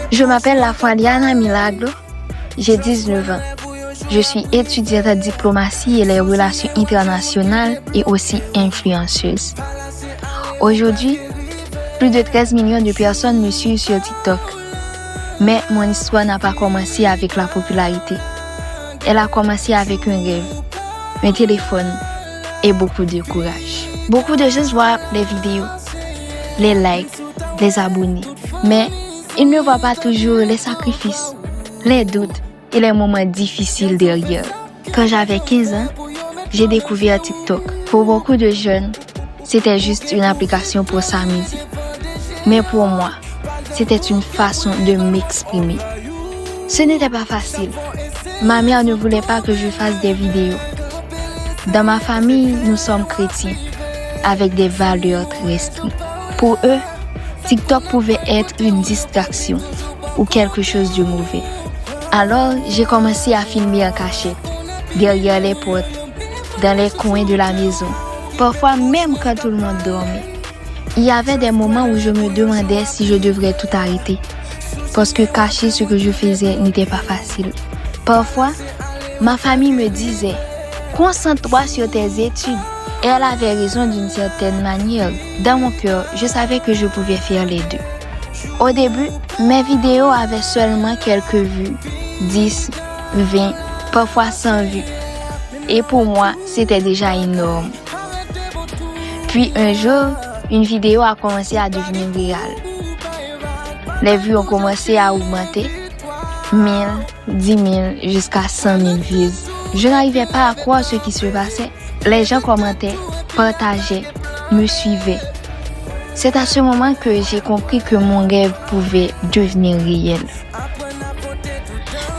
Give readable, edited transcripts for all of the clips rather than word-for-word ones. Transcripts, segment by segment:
Je m'appelle Lafouadiana Milagro, j'ai 19 ans. Je suis étudiante en diplomatie et les relations internationales et aussi influenceuse. Aujourd'hui, plus de 13 millions de personnes me suivent sur TikTok. Mais mon histoire n'a pas commencé avec la popularité. Elle a commencé avec un rêve, un téléphone et beaucoup de courage. Beaucoup de gens voient les vidéos, les likes, les abonnés, mais ils ne voient pas toujours les sacrifices, les doutes et les moments difficiles derrière. Quand j'avais 15 ans, j'ai découvert TikTok. Pour beaucoup de jeunes, c'était juste une application pour s'amuser. Mais pour moi, c'était une façon de m'exprimer. Ce n'était pas facile. Ma mère ne voulait pas que je fasse des vidéos. Dans ma famille, nous sommes chrétiens, avec des valeurs très strictes. Pour eux, TikTok pouvait être une distraction ou quelque chose de mauvais. Alors, j'ai commencé à filmer en cachette, derrière les portes, dans les coins de la maison, parfois même quand tout le monde dormait. Il y avait des moments où je me demandais si je devrais tout arrêter, parce que cacher ce que je faisais n'était pas facile. Parfois, ma famille me disait « Concentre-toi sur tes études ». Et elle avait raison d'une certaine manière. Dans mon cœur, je savais que je pouvais faire les deux. Au début, mes vidéos avaient seulement quelques vues, 10, 20, parfois 100 vues. Et pour moi, c'était déjà énorme. Puis un jour, une vidéo a commencé à devenir virale. Les vues ont commencé à augmenter, 1000, 10 000, jusqu'à 100 000 vues. Je n'arrivais pas à croire ce qui se passait. Les gens commentaient, partageaient, me suivaient. C'est à ce moment que j'ai compris que mon rêve pouvait devenir réel.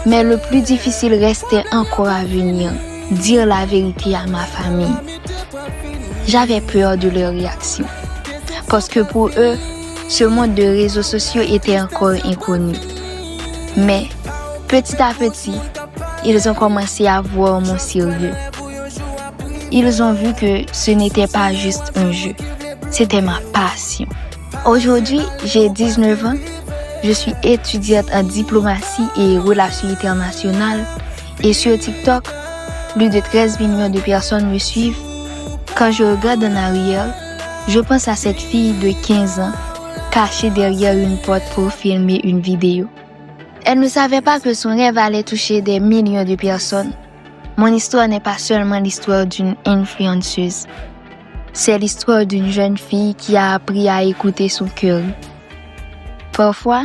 Mais le plus difficile restait encore à venir, dire la vérité à ma famille. J'avais peur de leur réaction, parce que pour eux, ce monde de réseaux sociaux était encore inconnu. Mais petit à petit, ils ont commencé à voir mon sérieux. Ils ont vu que ce n'était pas juste un jeu, c'était ma passion. Aujourd'hui, j'ai 19 ans, je suis étudiante en diplomatie et relations internationales et sur TikTok, plus de 13 millions de personnes me suivent. Quand je regarde en arrière, je pense à cette fille de 15 ans cachée derrière une porte pour filmer une vidéo. Elle ne savait pas que son rêve allait toucher des millions de personnes. Mon histoire n'est pas seulement l'histoire d'une influenceuse. C'est l'histoire d'une jeune fille qui a appris à écouter son cœur. Parfois,